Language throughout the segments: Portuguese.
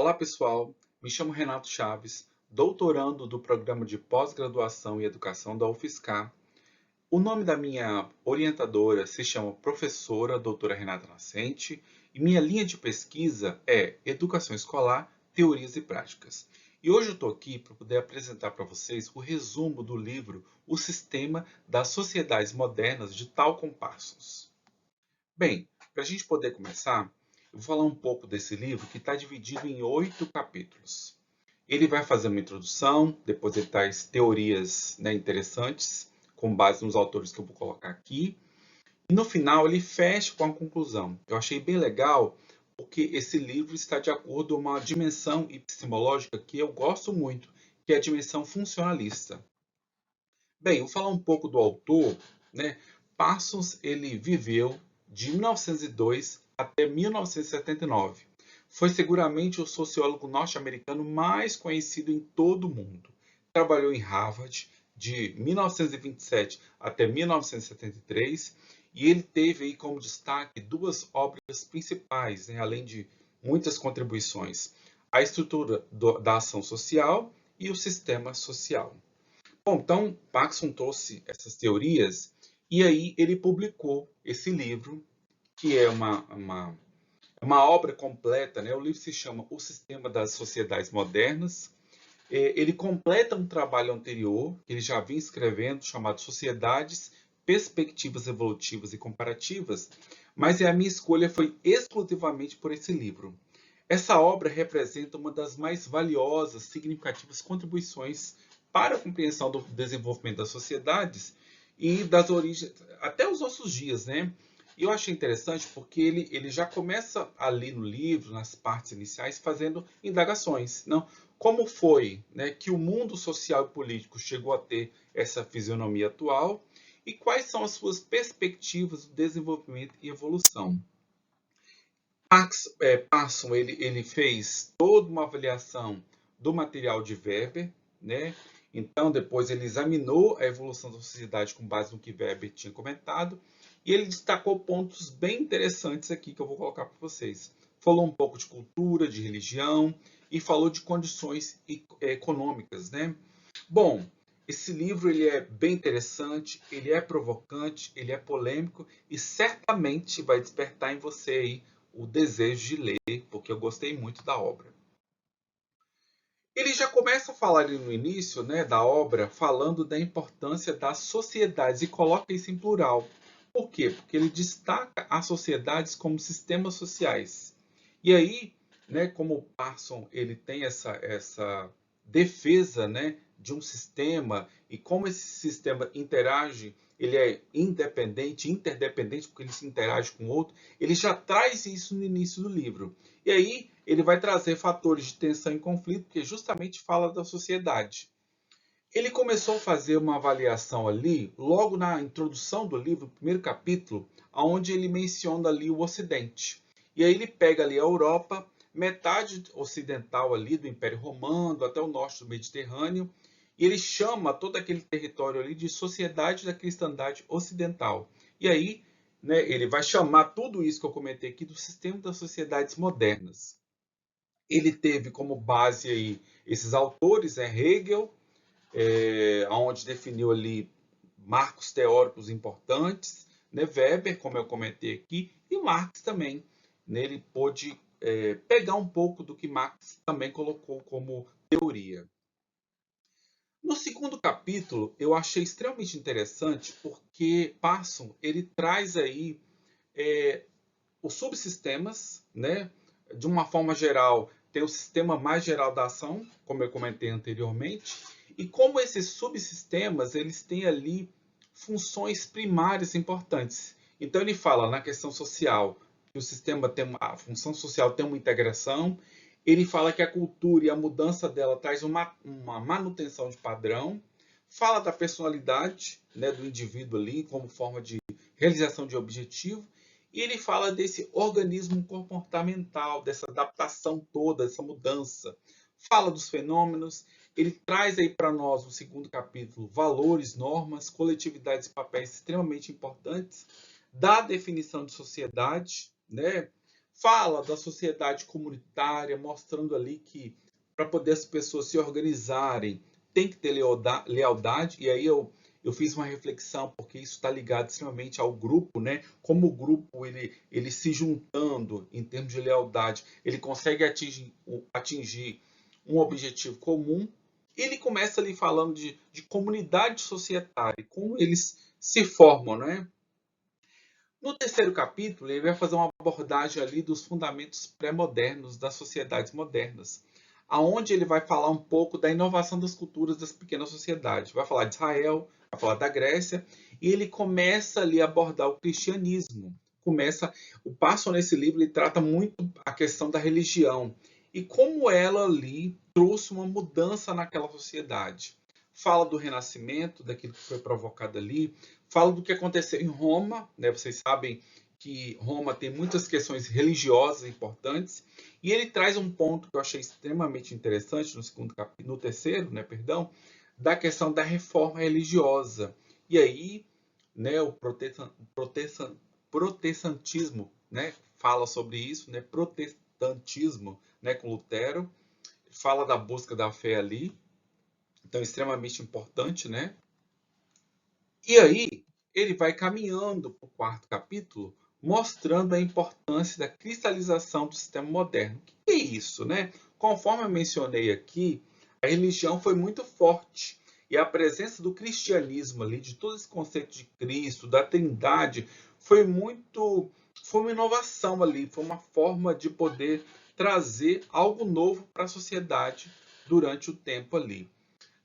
Olá, pessoal. Me chamo Renato Chaves, doutorando do Programa de Pós-Graduação em Educação da UFSCar. O nome da minha orientadora se chama professora doutora Renata Nascente e minha linha de pesquisa é Educação Escolar, Teorias e Práticas. E hoje eu estou aqui para poder apresentar para vocês o resumo do livro O Sistema das Sociedades Modernas de Talcott Parsons. Bem, para a gente poder começar, eu vou falar um pouco desse livro que está dividido em 8 capítulos. Ele vai fazer uma introdução, depois ele traz teorias, interessantes, com base nos autores que eu vou colocar aqui. E no final ele fecha com a conclusão. Eu achei bem legal, porque esse livro está de acordo com uma dimensão epistemológica que eu gosto muito, que é a dimensão funcionalista. Bem, vou falar um pouco do autor, né? Parsons, ele viveu de 1902 até 1979. Foi seguramente o sociólogo norte-americano mais conhecido em todo o mundo. Trabalhou em Harvard de 1927 até 1973 e ele teve aí como destaque duas obras principais, né? Além de muitas contribuições: a estrutura da ação social e o sistema social. Bom, então Paxson trouxe essas teorias e aí ele publicou esse livro, que é uma obra completa, né? O livro se chama O Sistema das Sociedades Modernas. Ele completa um trabalho anterior, que ele já vinha escrevendo, chamado Sociedades, Perspectivas Evolutivas e Comparativas, mas a minha escolha foi exclusivamente por esse livro. Essa obra representa uma das mais valiosas, significativas contribuições para a compreensão do desenvolvimento das sociedades e das origens até os nossos dias, né? E eu achei interessante porque ele já começa ali no livro, nas partes iniciais, fazendo indagações. Não? Como foi, né, que o mundo social e político chegou a ter essa fisionomia atual e quais são as suas perspectivas de desenvolvimento e evolução? Parson ele fez toda uma avaliação do material de Weber, né? Então, depois ele examinou a evolução da sociedade com base no que Weber tinha comentado e ele destacou pontos bem interessantes aqui que eu vou colocar para vocês. Falou um pouco de cultura, de religião e falou de condições econômicas, né? Bom, esse livro ele é bem interessante, ele é provocante, ele é polêmico e certamente vai despertar em você aí o desejo de ler, porque eu gostei muito da obra. Ele já começa a falar ali no início, né, da obra, falando da importância das sociedades e coloca isso em plural. Por quê? Porque ele destaca as sociedades como sistemas sociais. E aí, né, como o Parson ele tem essa defesa, né, de um sistema e como esse sistema interage, ele é independente, interdependente, porque ele se interage com o outro, ele já traz isso no início do livro. E aí ele vai trazer fatores de tensão e conflito, que justamente fala da sociedade. Ele começou a fazer uma avaliação ali, logo na introdução do livro, no primeiro capítulo, onde ele menciona ali o Ocidente. E aí ele pega ali a Europa, metade ocidental ali do Império Romano, até o norte do Mediterrâneo, e ele chama todo aquele território ali de Sociedade da Cristandade Ocidental. E aí, né, ele vai chamar tudo isso que eu comentei aqui do sistema das sociedades modernas. Ele teve como base aí esses autores, Hegel, onde definiu ali marcos teóricos importantes, né? Weber, como eu comentei aqui, e Marx também. Né? Ele pôde pegar um pouco do que Marx também colocou como teoria. No segundo capítulo, eu achei extremamente interessante porque Parson ele traz aí os subsistemas, né? De uma forma geral, tem o sistema mais geral da ação, como eu comentei anteriormente, e como esses subsistemas eles têm ali funções primárias importantes. Então ele fala na questão social que o sistema tem a função social tem uma integração. Ele fala que a cultura e a mudança dela traz uma manutenção de padrão. Fala da personalidade, né, do indivíduo ali como forma de realização de objetivo. E ele fala desse organismo comportamental, dessa adaptação toda, dessa mudança. Fala dos fenômenos, ele traz aí para nós, no segundo capítulo, valores, normas, coletividades e papéis extremamente importantes, dá a definição de sociedade, né? Fala da sociedade comunitária, mostrando ali que para poder as pessoas se organizarem tem que ter lealdade. E aí eu fiz uma reflexão, porque isso está ligado extremamente ao grupo, né? Como o grupo ele se juntando em termos de lealdade, ele consegue atingir um objetivo comum. Ele começa ali falando de comunidade societária, como eles se formam, né? No terceiro capítulo, ele vai fazer uma abordagem ali dos fundamentos pré-modernos das sociedades modernas, aonde ele vai falar um pouco da inovação das culturas das pequenas sociedades. Vai falar de Israel, vai falar da Grécia, e ele começa ali a abordar o cristianismo. O Passon nesse livro ele trata muito a questão da religião e como ela ali trouxe uma mudança naquela sociedade. Fala do renascimento, daquilo que foi provocado ali, fala do que aconteceu em Roma, né? Vocês sabem que Roma tem muitas questões religiosas importantes, e ele traz um ponto que eu achei extremamente interessante no terceiro, né, perdão, da questão da reforma religiosa. E aí, né, o protestantismo, né, fala sobre isso, né, protestantismo, né, com Lutero, fala da busca da fé ali, então extremamente importante, né? E aí, ele vai caminhando para o quarto capítulo, mostrando a importância da cristalização do sistema moderno. O que é isso, né? Conforme eu mencionei aqui, a religião foi muito forte. E a presença do cristianismo ali, de todo esse conceito de Cristo, da Trindade, foi uma inovação ali, foi uma forma de poder trazer algo novo para a sociedade durante o tempo ali.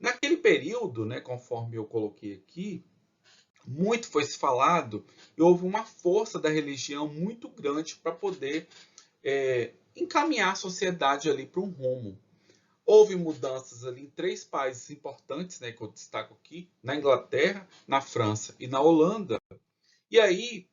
Naquele período, né, conforme eu coloquei aqui, muito foi se falado e houve uma força da religião muito grande para poder encaminhar a sociedade ali para um rumo. Houve mudanças ali em três países importantes, né, que eu destaco aqui, na Inglaterra, na França e na Holanda. E aí,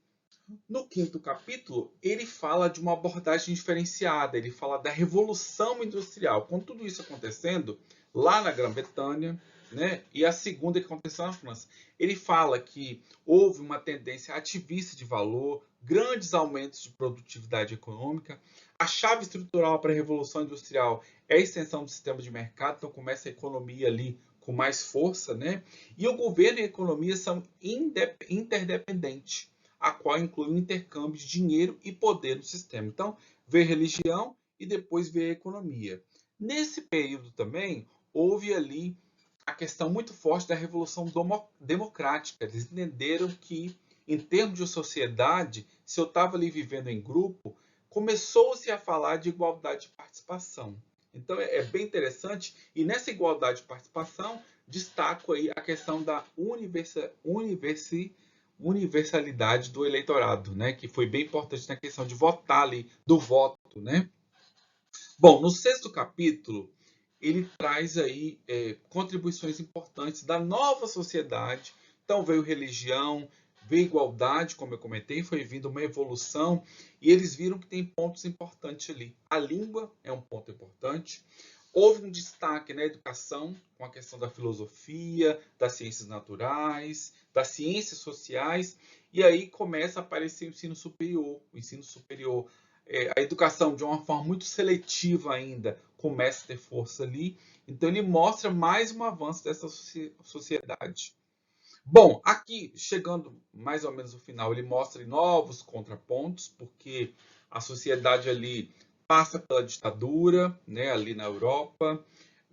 no quinto capítulo, ele fala de uma abordagem diferenciada, ele fala da Revolução Industrial. Com tudo isso acontecendo lá na Grã-Bretanha, né, e a segunda que aconteceu na França. Ele fala que houve uma tendência ativista de valor, grandes aumentos de produtividade econômica. A chave estrutural para a Revolução Industrial é a extensão do sistema de mercado, então começa a economia ali com mais força, né? E o governo e a economia são interdependentes, a qual inclui o intercâmbio de dinheiro e poder no sistema. Então, vê religião e depois vê a economia. Nesse período também, houve ali a questão muito forte da Revolução Democrática. Eles entenderam que, em termos de sociedade, se eu estava ali vivendo em grupo, começou-se a falar de igualdade de participação. Então, é bem interessante. E nessa igualdade de participação, destaco aí a questão da universalidade do eleitorado, né, que foi bem importante na questão de votar ali, do voto, né. Bom, no sexto capítulo, ele traz aí contribuições importantes da nova sociedade. Então veio religião, veio igualdade, como eu comentei, foi vindo uma evolução, e eles viram que tem pontos importantes ali. A língua é um ponto importante. Houve um destaque na educação, com a questão da filosofia, das ciências naturais, das ciências sociais, e aí começa a aparecer o ensino superior. O ensino superior, a educação de uma forma muito seletiva ainda, começa a ter força ali. Então ele mostra mais um avanço dessa sociedade. Bom, aqui, chegando mais ou menos no final, ele mostra novos contrapontos, porque a sociedade ali passa pela ditadura, né, ali na Europa,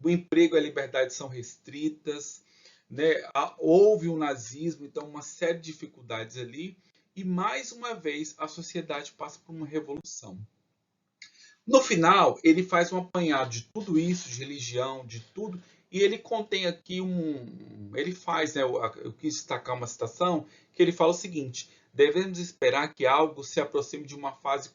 o emprego e a liberdade são restritas, né, houve um nazismo, então uma série de dificuldades ali, e mais uma vez a sociedade passa por uma revolução. No final, ele faz um apanhado de tudo isso, de religião, de tudo, e ele contém aqui ele faz, né, eu quis destacar uma citação, que ele fala o seguinte: devemos esperar que algo se aproxime de uma fase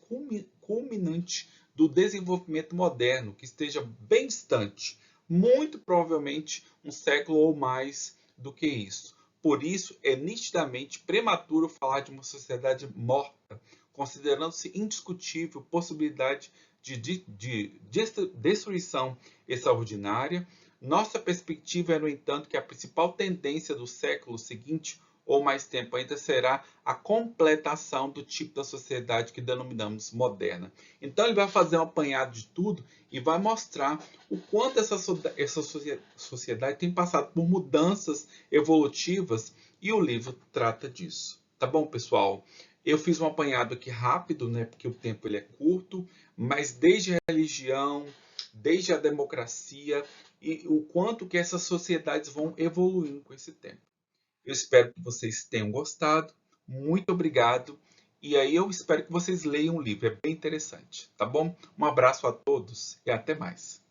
culminante do desenvolvimento moderno, que esteja bem distante, muito provavelmente um século ou mais do que isso. Por isso, é nitidamente prematuro falar de uma sociedade morta, considerando-se indiscutível a possibilidade de destruição extraordinária. Nossa perspectiva é, no entanto, que a principal tendência do século seguinte ou mais tempo ainda, será a completação do tipo da sociedade que denominamos moderna. Então ele vai fazer um apanhado de tudo e vai mostrar o quanto essa sociedade tem passado por mudanças evolutivas, e o livro trata disso. Tá bom, pessoal? Eu fiz um apanhado aqui rápido, né, porque o tempo ele é curto, mas desde a religião, desde a democracia, e o quanto que essas sociedades vão evoluindo com esse tempo. Eu espero que vocês tenham gostado. Muito obrigado. E aí eu espero que vocês leiam o livro, é bem interessante, tá bom? Um abraço a todos e até mais.